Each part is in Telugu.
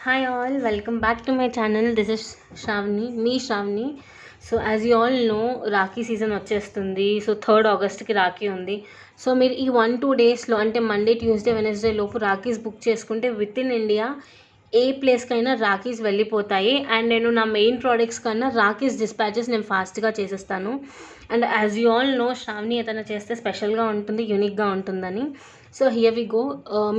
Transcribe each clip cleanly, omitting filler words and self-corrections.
Hi all, welcome back to my channel. This is Shravani. So as you all know, Rakhi season వచ్చేస్తుంది. సో 3rd ఆగస్ట్కి రాఖీ ఉంది. సో మీరు ఈ 1-2 డేస్లో అంటే మండే, ట్యూస్డే, వెనస్డే లోపు రాఖీస్ బుక్ చేసుకుంటే విత్ ఇన్ ఇండియా ఏ ప్లేస్కైనా రాఖీస్ వెళ్ళిపోతాయి. అండ్ నేను నా మెయిన్ ప్రోడక్ట్స్ కన్నా రాఖీస్ డిస్పాచెస్ నేను ఫాస్ట్గా చేసేస్తాను. And as you all know, Sravani ఏదైనా చేస్తే స్పెషల్గా ఉంటుంది, యూనిక్గా ఉంటుందని. So here we go.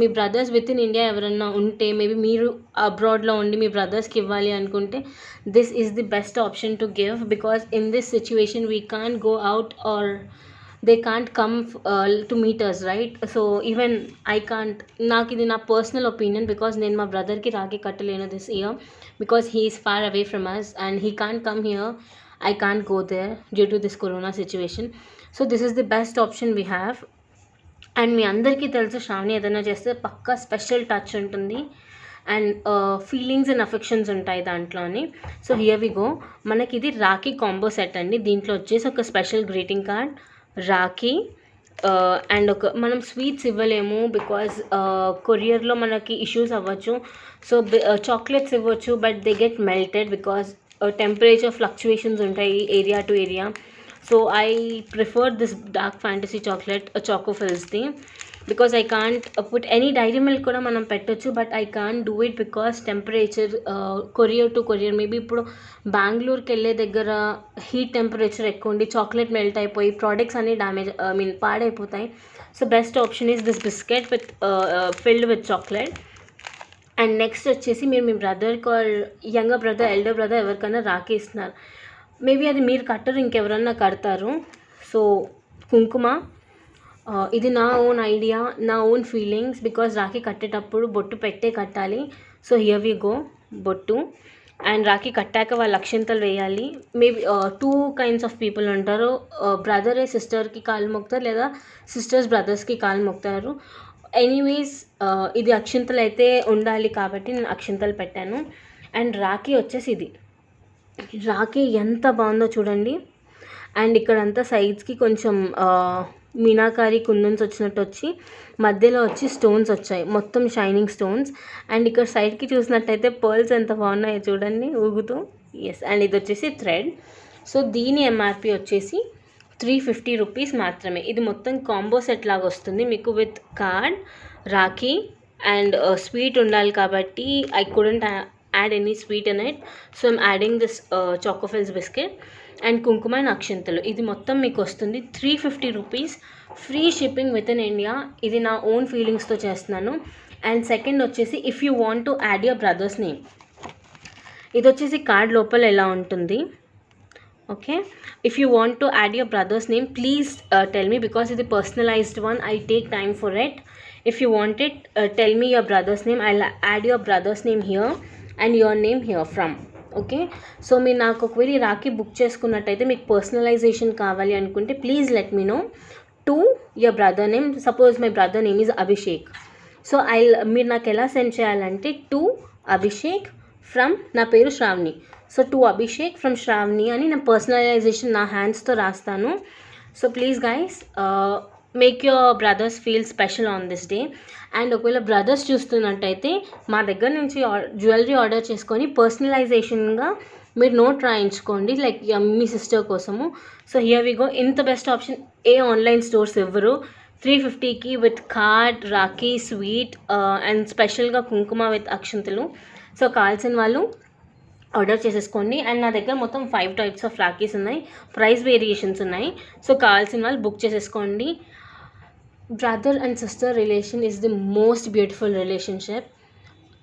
మీ బ్రదర్స్ విత్ ఇన్ ఇండియా ఎవరైనా ఉంటే, మేబీ మీరు అబ్రాడ్లో ఉండి మీ బ్రదర్స్కి ఇవ్వాలి అనుకుంటే, this is the best option to give. Because in this situation we can't go out or they can't come to meet us, right? So even I can't, నాకు ఇది నా పర్సనల్ ఒపీనియన్. బికాస్ నేను మా బ్రదర్కి రాఖీ కట్టలేను this year because he is far away from us and he can't come here. I can't go there due to this corona situation. So this is the best option we have. And మీ అందరికీ తెలుసు, శ్రావణి ఏదైనా చేస్తే పక్కా స్పెషల్ టచ్ ఉంటుంది అండ్ ఫీలింగ్స్ అండ్ అఫెక్షన్స్ ఉంటాయి దాంట్లోని. So here we go. మనకి ఇది రాఖీ కాంబో సెట్ అండి. దీంట్లో వచ్చేసి ఒక special greeting card, rakhi and మనం స్వీట్స్ ఇవ్వలేము బికాజ్ కొరియర్లో మనకి ఇష్యూస్ అవ్వచ్చు. సో చాక్లెట్స్ ఇవ్వచ్చు, but they get melted because temperature fluctuations ఉంటాయి area to area. So I prefer this dark fantasy chocolate చాకోఫిల్స్ది because I can't put any dairy milk కూడా మనం పెట్టొచ్చు, but I can't do it because temperature courier to courier. Maybe ఇప్పుడు బెంగళూరుకి వెళ్ళే దగ్గర హీట్ టెంపరేచర్ ఎక్కువ ఉండి చాక్లెట్ మెల్ట్ అయిపోయి ప్రోడక్ట్స్ అన్నీ డ్యామేజ్ పాడైపోతాయి. So best option is this biscuit with filled with chocolate. And next వచ్చేసి మీరు మీ బ్రదర్కి or younger brother, elder brother ఎవరికైనా రాఖీ ఇస్తున్నారు. మేబీ అది మీరు కట్టరు, ఇంకెవరన్నా కడతారు. సో కుంకుమ, ఇది నా ఓన్ ఐడియా, నా ఓన్ ఫీలింగ్స్. బికాజ్ రాఖీ కట్టేటప్పుడు బొట్టు పెట్టే కట్టాలి. సో హియర్ వి గో, బొట్టు. అండ్ రాఖీ కట్టాక వాళ్ళు అక్షింతలు వేయాలి. మేబీ 2 kinds ఆఫ్ పీపుల్ ఉంటారు. బ్రదరే సిస్టర్కి కాలు మొక్కుతారు, లేదా సిస్టర్స్ బ్రదర్స్కి కాలు మొక్కుతారు. ఎనీవేస్ ఇది అక్షింతలు అయితే ఉండాలి కాబట్టి నేను అక్షింతలు పెట్టాను. అండ్ రాఖీ వచ్చేసి ఇది రాఖీ ఎంత బాగుందో చూడండి. అండ్ ఇక్కడంతా సైడ్స్కి కొంచెం మీనాకారి కుందన్స్ వచ్చినట్టు వచ్చి మధ్యలో వచ్చి స్టోన్స్ వచ్చాయి, మొత్తం షైనింగ్ స్టోన్స్. అండ్ ఇక్కడ సైడ్కి చూసినట్టయితే పర్ల్స్ ఎంత బాగున్నాయో చూడండి ఊగుతూ. ఎస్, అండ్ ఇది వచ్చేసి థ్రెడ్. సో దీని ఎంఆర్పి వచ్చేసి 350 రూపీస్ మాత్రమే. ఇది మొత్తం కాంబో సెట్ లాగా వస్తుంది మీకు, with card, rakhi and sweet ఉండాలి కాబట్టి I couldn't add any sweet in it. So I'm adding this Choco Fills biscuit and కుంకుమ అండ్ అక్షింతలు. ఇది మొత్తం మీకు వస్తుంది 350 rupees, free shipping within India. ఇది నా ఓన్ ఫీలింగ్స్తో చేస్తున్నాను. అండ్ సెకండ్ వచ్చేసి, if you want to add your brother's name, ఇది వచ్చేసి కార్డ్ లోపల ఎలా ఉంటుంది. Okay, if you want to add your brother's name, please tell me because it's a personalized one. I take time for it. If you want it, tell me your brother's name. I'll add your brother's name here and your name here from. Okay, so మీరు నాకు ఒకవేళ రాఖీ బుక్ చేసుకున్నట్టయితే మీకు పర్సనలైజేషన్ కావాలి అనుకుంటే please let me know to your brother name. Suppose my brother name is Abhishek. So మీరు నాకు ఎలా సెండ్ చేయాలంటే టు అభిషేక్ ఫ్రమ్ నా పేరు Shravani. So to Abhishek from Shravani అని నా పర్సనలైజేషన్ నా హ్యాండ్స్తో రాస్తాను. So please guys make your brothers feel special on this day. And ఒకవేళ బ్రదర్స్ చూస్తున్నట్టయితే మా దగ్గర నుంచి జ్యువెలరీ ఆర్డర్ చేసుకొని పర్సనలైజేషన్గా మీరు నోట్ రాయించుకోండి, లైక్ మీ సిస్టర్ కోసము. So here we go. ఇంత బెస్ట్ ఆప్షన్ ఏ ఆన్లైన్ స్టోర్స్ ఇవ్వరు. 350కి with card, rakhi, sweet and స్పెషల్గా కుంకుమ విత్ అక్షంతలు. సో కావాల్సిన వాళ్ళు ఆర్డర్ చేసేసుకోండి. అండ్ నా దగ్గర మొత్తం 5 types ఆఫ్ రాఖీస్ ఉన్నాయి, ప్రైస్ వేరియేషన్స్ ఉన్నాయి. సో కావాల్సిన వాళ్ళు బుక్ చేసేసుకోండి. Brother and sister relation is the most beautiful relationship.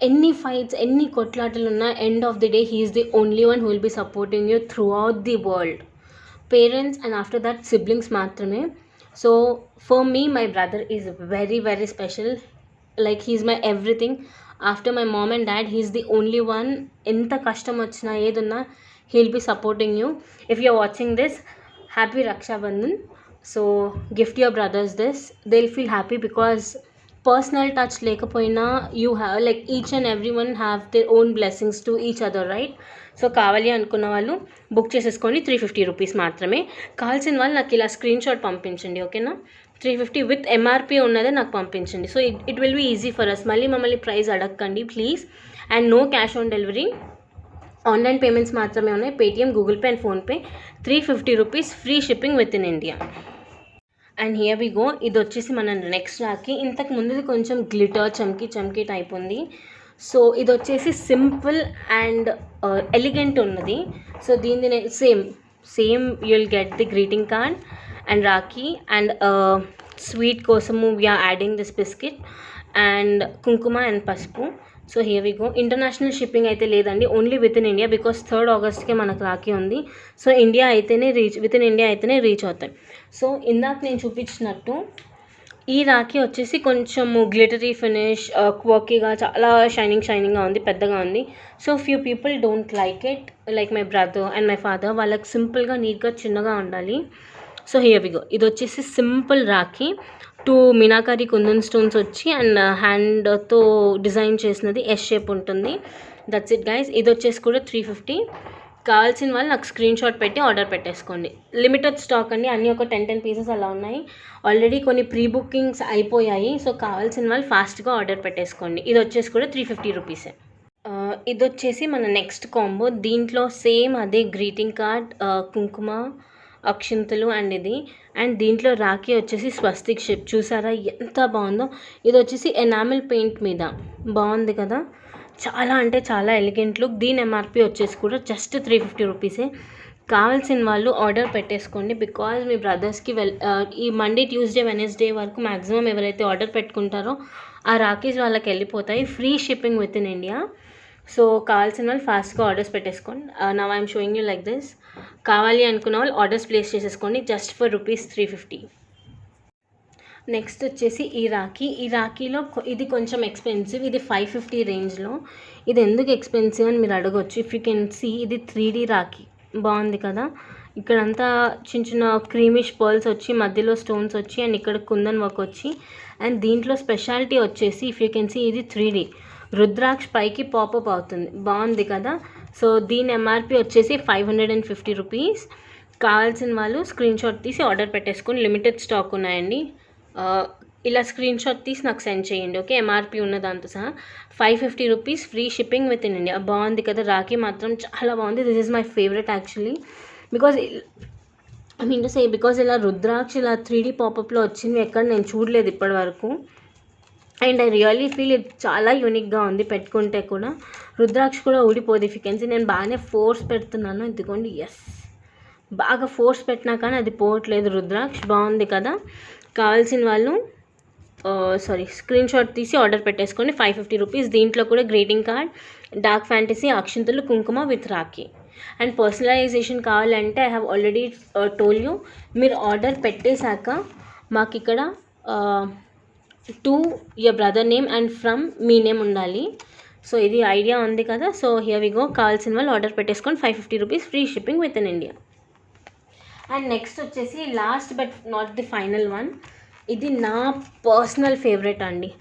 ఎన్ని ఫైట్స్, ఎన్ని కొట్లాటలు ఉన్నా, end of the day he is the only one who will be supporting you through the world. Parents and after that siblings మాత్రమే. So for me my brother is very very special. Like he is my everything. After my mom and dad he is the only one. ఎంత కష్టం వచ్చినా ఏదున్నా he will be supporting you. If you are watching this, happy Rakshabandhan. So gift your brothers this, they will feel happy because personal touch లేకపోయినా you have like each and every one have their own blessings to each other, right? So కావాలి అనుకున్న వాళ్ళు బుక్ చేసేసుకోండి. 350 రూపీస్ మాత్రమే. కావాల్సిన వాళ్ళు నాకు ఇలా స్క్రీన్ షాట్ పంపించండి, ఓకేనా? 350 విత్ ఎంఆర్పి ఉన్నదే నాకు పంపించండి. So it will be easy for us. మళ్ళీ మమ్మల్ని ప్రైస్ అడగకండి please. And no cash on delivery, online payments మాత్రమే ఉన్నాయి. Paytm, Google Pay and PhonePe. 350 rupees free shipping within India. And here we go. ఇది వచ్చేసి మన నెక్స్ట్ రాఖీ. ఇంతకు ముందుది కొంచెం గ్లిటర్ చమ్కీ టైప్ ఉంది. సో ఇది వచ్చేసి సింపుల్ అండ్ ఎలిగెంట్ ఉన్నది. సో దీన్ని నేను same you will get the greeting card and rakhi and sweet కోసము we're adding this biscuit and కుంకుమ అండ్ పసుపు. So here we go. International shipping అయితే లేదండి, only within India, because 3rd ఆగస్ట్కే మనకు రాఖీ ఉంది. సో విత్ ఇన్ ఇండియా అయితేనే రీచ్ అవుతాయి. సో ఇందాక నేను చూపించినట్టు ఈ రాఖీ వచ్చేసి కొంచెము గ్లిటరీ ఫినిష్, క్వర్కీగా, చాలా షైనింగ్గా ఉంది, పెద్దగా ఉంది. So few people don't like it, like my brother and my father. వాళ్ళకి సింపుల్గా, నీట్గా, చిన్నగా ఉండాలి. So here we go. ఇది వచ్చేసి సింపుల్ రాఖీ. 2 మీనాకారి కుందన్ స్టోన్స్ వచ్చి అండ్ హ్యాండ్తో డిజైన్ చేసినది ఎస్ షేప్ ఉంటుంది. That's it guys. ఇది వచ్చేసి కూడా 350. కావాల్సిన వాళ్ళు నాకు స్క్రీన్ షాట్ పెట్టి ఆర్డర్ పెట్టేసుకోండి. లిమిటెడ్ స్టాక్ అండి, అన్నీ ఒక 10 పీసెస్ అలా ఉన్నాయి. ఆల్రెడీ కొన్ని ప్రీ బుకింగ్స్ అయిపోయాయి. సో కావాల్సిన వాళ్ళు ఫాస్ట్గా ఆర్డర్ పెట్టేసుకోండి. ఇది వచ్చేసి కూడా 350 రూపీసే. ఇది వచ్చేసి మన నెక్స్ట్ కాంబో. దీంట్లో సేమ్ అదే గ్రీటింగ్ కార్డ్, కుంకుమ, అక్షింతలు అండ్ ఇది. అండ్ దీంట్లో రాఖీ వచ్చేసి స్వస్తిక్ షేప్. చూసారా ఎంత బాగుందో. ఇది వచ్చేసి ఎనామిల్ పెయింట్ మీద బాగుంది కదా, చాలా అంటే చాలా ఎలిగెంట్ లుక్. దీని ఎంఆర్పి వచ్చేసి కూడా జస్ట్ 350 రూపీసే. కావాల్సిన వాళ్ళు ఆర్డర్ పెట్టేసుకోండి, బికాజ్ మీ బ్రదర్స్కి ఈ మండే, ట్యూస్డే, వెనస్డే వరకు మ్యాక్సిమం ఎవరైతే ఆర్డర్ పెట్టుకుంటారో ఆ రాఖీస్ వాళ్ళకి వెళ్ళిపోతాయి. Free shipping within India. So కావాల్సిన వాళ్ళు ఫాస్ట్గా ఆర్డర్స్ పెట్టేసుకోండి. Now I'm showing you like this. కావాలి అనుకున్న వాళ్ళు ఆర్డర్స్ ప్లేస్ చేసేసుకోండి జస్ట్ ఫర్ ₹350. నెక్స్ట్ వచ్చేసి ఈ రాఖీలో ఇది కొంచెం ఎక్స్పెన్సివ్. ఇది 550 రేంజ్లో. ఇది ఎందుకు ఎక్స్పెన్సివ్ అని మీరు అడగొచ్చు. ఇఫ్ యూ కెన్ సీ, ఇది 3D రాఖీ. బాగుంది కదా. ఇక్కడంతా చిన్న క్రీమిష్ పర్ల్స్ వచ్చి, మధ్యలో స్టోన్స్ వచ్చి అండ్ ఇక్కడ కుందన్ వర్క్ వచ్చి. అండ్ దీంట్లో స్పెషాలిటీ వచ్చేసి ఇఫ్ యూ కెన్ సీ, ఇది 3D రుద్రాక్ష పైకి పాపప్ అవుతుంది. బాగుంది కదా. సో దీని ఎంఆర్పి వచ్చేసి 550 రూపీస్. కావాల్సిన వాళ్ళు స్క్రీన్ షాట్ తీసి ఆర్డర్ పెట్టేసుకొని, లిమిటెడ్ స్టాక్ ఉన్నాయండి. ఇలా స్క్రీన్ షాట్ తీసి నాకు సెండ్ చేయండి, ఓకే. ఎంఆర్పి ఉన్న దాంతో సహా 550 rupees free shipping within India. బాగుంది కదా. రాఖీ మాత్రం చాలా బాగుంది. This is my favourite actually, because ఇలా రుద్రాక్ష ఇలా 3D పాపప్లో వచ్చింది ఎక్కడ నేను చూడలేదు ఇప్పటి వరకు. అండ్ ఐ రియల్లీ ఫీల్ ఇది చాలా యూనిక్గా ఉంది. పెట్టుకుంటే కూడా రుద్రాక్ష కూడా ఊడిపోదు. ఇఫ్ యూ కెన్ సీ, నేను బాగానే ఫోర్స్ పెడుతున్నాను. ఇదిగోండి, ఎస్, బాగా ఫోర్స్ పెట్టినా కానీ అది పోవట్లేదు రుద్రాక్ష. బాగుంది కదా. కావాల్సిన వాళ్ళు స్క్రీన్ షాట్ తీసి ఆర్డర్ పెట్టేసుకోండి. 550 రూపీస్. దీంట్లో కూడా గ్రీటింగ్ కార్డ్, డార్క్ ఫ్యాంటసీ, అక్షింతలు, kumkum with rakhi. And personalisation కావాలంటే I have already told you, మీరు ఆర్డర్ పెట్టేశాక మాకు ఇక్కడ to your brother name and from మీ నేమ్ ఉండాలి. సో ఇది ఐడియా ఉంది కదా. So here we go. కావాల్సిన వాళ్ళు ఆర్డర్ పెట్టేసుకొని 550 rupees free shipping within India. And next వచ్చేసి last but not the final one. ఇది నా పర్సనల్ ఫేవరెట్ అండి.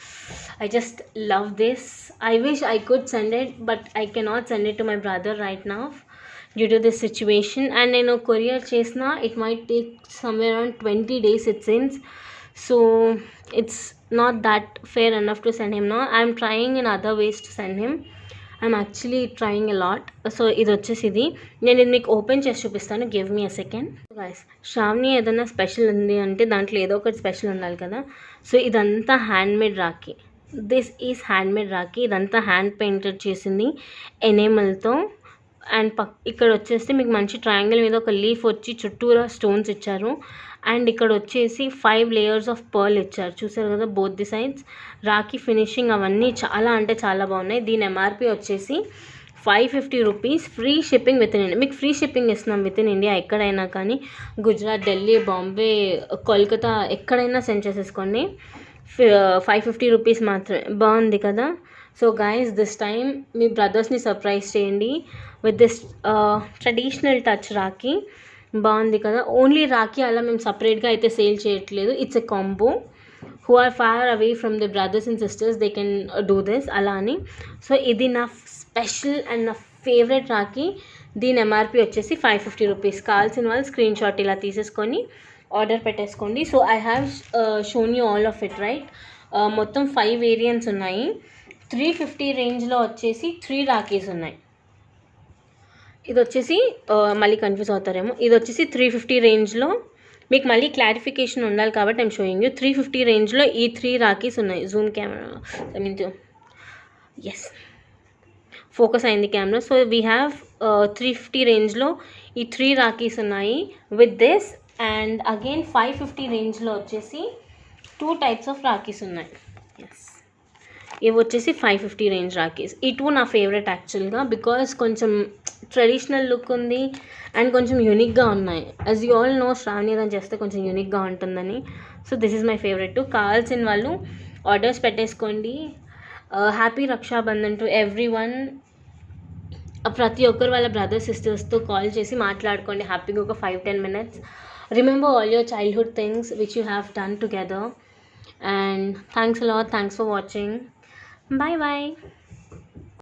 I just love this. I wish I could send it, but I cannot send it to my brother right now due to this situation. And నేను కొరియర్ చేసిన it might take somewhere around 20 days it seems. So it's not that fair enough to send him now. I'm trying in other ways to send him. I'm actually trying a lot. So ఇది వచ్చేసి ఇది నేను ఇది మీకు ఓపెన్ చేసి చూపిస్తాను. Give me a second. Guys, Sravani ఏదైనా స్పెషల్ ఉంది అంటే దాంట్లో ఏదో ఒకటి స్పెషల్ ఉండాలి కదా. సో ఇదంతా handmade Rakhi. This is handmade Rakhi. ఇదంతా హ్యాండ్ పెయింటెడ్ చేసింది ఎనేమల్తో. అండ్ ఇక్కడ వచ్చేసి మీకు మంచి ట్రయాంగిల్ మీద ఒక లీఫ్ వచ్చి చుట్టూరా స్టోన్స్ ఇచ్చారు. అండ్ ఇక్కడ వచ్చేసి 5 layers ఆఫ్ పర్ల్ ఇచ్చారు. చూసారు కదా, both the sides. Rakhi finishing అవన్నీ చాలా అంటే చాలా బాగున్నాయి. దీని ఎంఆర్పి వచ్చేసి 550 rupees free shipping within India. మీకు ఫ్రీ షిప్పింగ్ ఇస్తున్నాం విత్ ఇన్ ఇండియా. ఎక్కడైనా కానీ గుజరాత్, ఢిల్లీ, బాంబే, కోల్కతా ఎక్కడైనా సెండ్ చేసేసుకోండి. 550 రూపీస్ మాత్రమే. బాగుంది కదా. సో గైస్, దిస్ టైమ్ మీ బ్రదర్స్ని సర్ప్రైజ్ చేయండి with this traditional touch rakhi. బాగుంది కదా. ఓన్లీ రాఖీ అలా మేము సపరేట్గా అయితే సేల్ చేయట్లేదు. It's a combo. Who are far away from the brothers and sisters, they can do this అలా అని. సో ఇది నా స్పెషల్ అండ్ నా ఫేవరెట్ రాఖీ. దీని ఎంఆర్పి వచ్చేసి 550 రూపీస్. కావాల్సిన వాళ్ళు స్క్రీన్ షాట్ ఇలా తీసేసుకొని ఆర్డర్ పెట్టేసుకోండి. So I have shown you all of it right. మొత్తం 5 వేరియంట్స్ ఉన్నాయి. 350 రేంజ్లో వచ్చేసి 3 రాఖీస్ ఉన్నాయి. ఇది వచ్చేసి మళ్ళీ కన్ఫ్యూజ్ అవుతారేమో, ఇది వచ్చేసి 350 రేంజ్లో. మీకు మళ్ళీ క్లారిఫికేషన్ ఉండాలి కాబట్టి ఐమ్ షోయింగ్ యూ. 350 రేంజ్లో ఈ 3 రాఖీస్ ఉన్నాయి. Zoom camera, I mean yes, focus అయింది కెమెరా. సో వీ హ్యావ్ 350 రేంజ్లో ఈ 3 రాఖీస్ ఉన్నాయి విత్ దిస్. అండ్ అగైన్ 550 రేంజ్లో వచ్చేసి 2 టైప్స్ ఆఫ్ రాఖీస్ ఉన్నాయి. ఎస్, ఇవి వచ్చేసి 550 రేంజ్ రాఖీస్. ఈ 2 నా ఫేవరెట్ యాక్చువల్గా, బికాస్ కొంచెం ట్రెడిషనల్ లుక్ ఉంది అండ్ కొంచెం యూనిక్గా ఉన్నాయి. As you all know, Sravani run చేస్తే కొంచెం యూనిక్గా ఉంటుందని. So this is my favourite. కావాల్సిన వాళ్ళు ఆర్డర్స్ పెట్టేసుకోండి. Happy Raksha Bandhan to everyone. ప్రతి ఒక్కరు వాళ్ళ బ్రదర్స్ సిస్టర్స్తో కాల్ చేసి మాట్లాడుకోండి హ్యాపీగా ఒక 5-10 minutes. Remember all your childhood things which you have done together. And thanks a lot. Thanks for watching. Bye bye.